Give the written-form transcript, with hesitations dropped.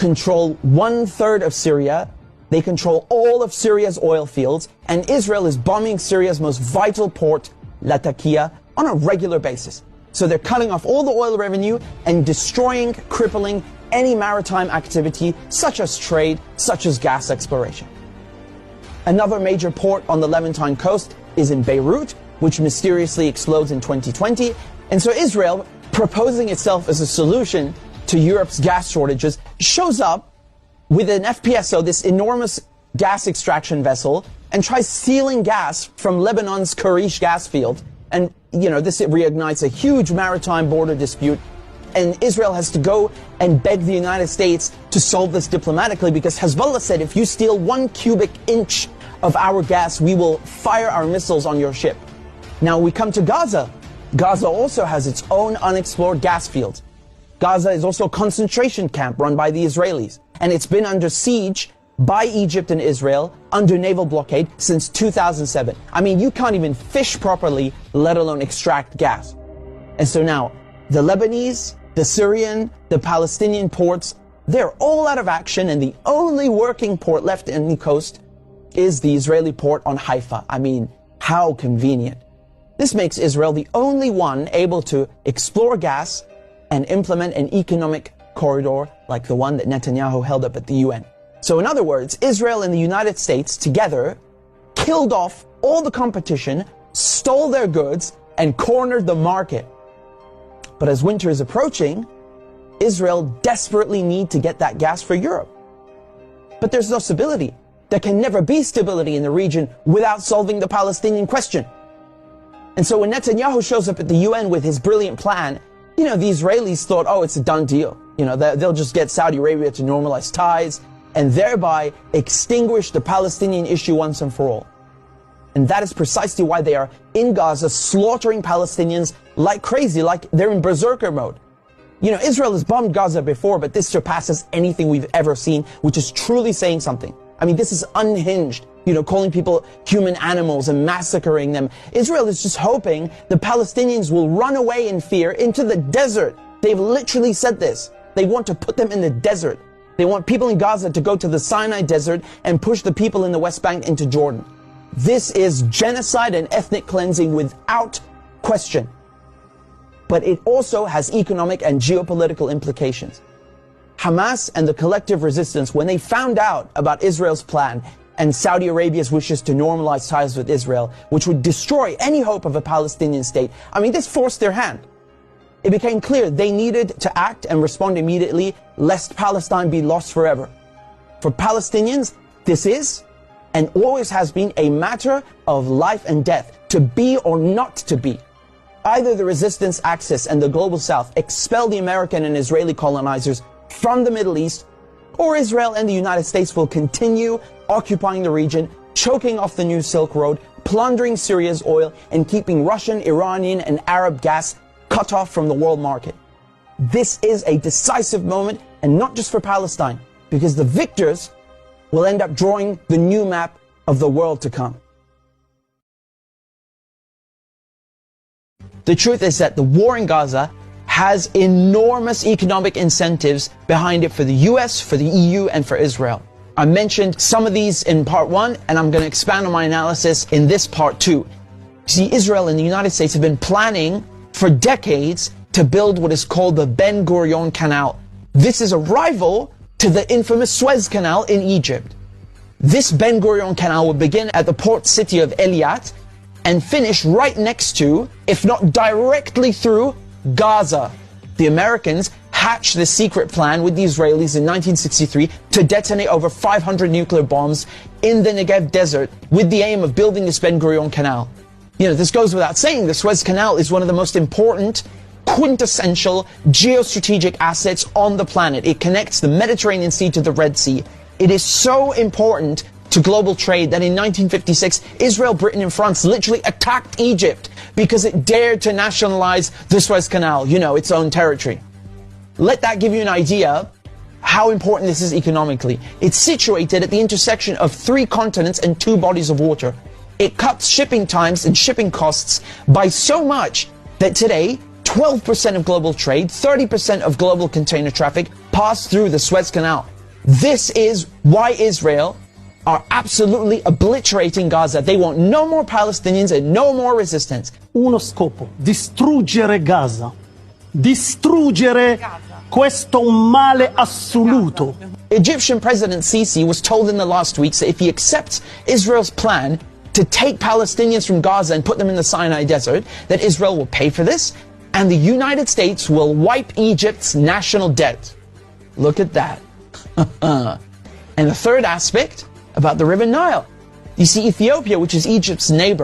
control 1/3 of Syria. They control all of Syria's oil fields, and Israel is bombing Syria's most vital port, Latakia, on a regular basis. So they're cutting off all the oil revenue and destroying, crippling any maritime activity, such as trade, such as gas exploration. Another major port on the Levantine coast is in Beirut, which mysteriously explodes in 2020. And so Israel, proposing itself as a solution to Europe's gas shortages, shows up with an FPSO, this enormous gas extraction vessel, and tries stealing gas from Lebanon's Karish gas field. And, this reignites a huge maritime border dispute. And Israel has to go and beg the United States to solve this diplomatically, because Hezbollah said, if you steal 1 cubic inch of our gas, we will fire our missiles on your ship. Now we come to Gaza. Gaza also has its own unexplored gas fields. Gaza is also a concentration camp run by the Israelis, and it's been under siege by Egypt and Israel under naval blockade since 2007. I mean, you can't even fish properly, let alone extract gas. And so now, the Lebanese, the Syrian, the Palestinian ports, they're all out of action, and the only working port left in the coast is the Israeli port on Haifa. I mean, how convenient. This makes Israel the only one able to explore gas and implement an economic corridor like the one that Netanyahu held up at the UN. So in other words, Israel and the United States together killed off all the competition, stole their goods, and cornered the market. But as winter is approaching, Israel desperately needs to get that gas for Europe. But there's no stability. There can never be stability in the region without solving the Palestinian question. And so when Netanyahu shows up at the UN with his brilliant plan, the Israelis thought, oh, it's a done deal. They'll just get Saudi Arabia to normalize ties and thereby extinguish the Palestinian issue once and for all. And that is precisely why they are in Gaza slaughtering Palestinians like crazy, like they're in berserker mode. Israel has bombed Gaza before, but this surpasses anything we've ever seen, which is truly saying something. I mean, this is unhinged, calling people human animals and massacring them. Israel is just hoping the Palestinians will run away in fear into the desert. They've literally said this. They want to put them in the desert. They want people in Gaza to go to the Sinai desert and push the people in the West Bank into Jordan. This is genocide and ethnic cleansing without question. But it also has economic and geopolitical implications. Hamas and the collective resistance, when they found out about Israel's plan and Saudi Arabia's wishes to normalize ties with Israel, which would destroy any hope of a Palestinian state, I mean, this forced their hand. It became clear they needed to act and respond immediately, lest Palestine be lost forever. For Palestinians, this is and always has been a matter of life and death, to be or not to be. Either the resistance axis and the global south expel the American and Israeli colonizers from the Middle East, or Israel and the United States will continue occupying the region, choking off the new Silk Road, plundering Syria's oil, and keeping Russian, Iranian, and Arab gas cut off from the world market. This is a decisive moment, and not just for Palestine, because the victors will end up drawing the new map of the world to come. The truth is that the war in Gaza has enormous economic incentives behind it for the US, for the EU, and for Israel. I mentioned some of these in part 1, and I'm going to expand on my analysis in this part 2. See, Israel and the United States have been planning for decades to build what is called the Ben Gurion Canal. This is a rival to the infamous Suez Canal in Egypt. This Ben Gurion Canal will begin at the port city of Eilat and finish right next to, if not directly through, Gaza. The Americans hatched the secret plan with the Israelis in 1963 to detonate over 500 nuclear bombs in the Negev desert with the aim of building this Ben Gurion Canal. This goes without saying, the Suez Canal is one of the most important, quintessential geostrategic assets on the planet. It connects the Mediterranean Sea to the Red Sea. It is so important to global trade that in 1956, Israel, Britain, and France literally attacked Egypt because it dared to nationalize the Suez Canal, its own territory. Let that give you an idea how important this is economically. It's situated at the intersection of 3 continents and 2 bodies of water. It cuts shipping times and shipping costs by so much that today, 12% of global trade, 30% of global container traffic, pass through the Suez Canal. This is why Israel are absolutely obliterating Gaza. They want no more Palestinians and no more resistance. Uno scopo, distruggere Gaza. Distruggere questo male assoluto. Egyptian President Sisi was told in the last weeks that if he accepts Israel's plan to take Palestinians from Gaza and put them in the Sinai Desert, that Israel will pay for this, and the United States will wipe Egypt's national debt. Look at that. And the third aspect about the River Nile. You see, Ethiopia, which is Egypt's neighbor,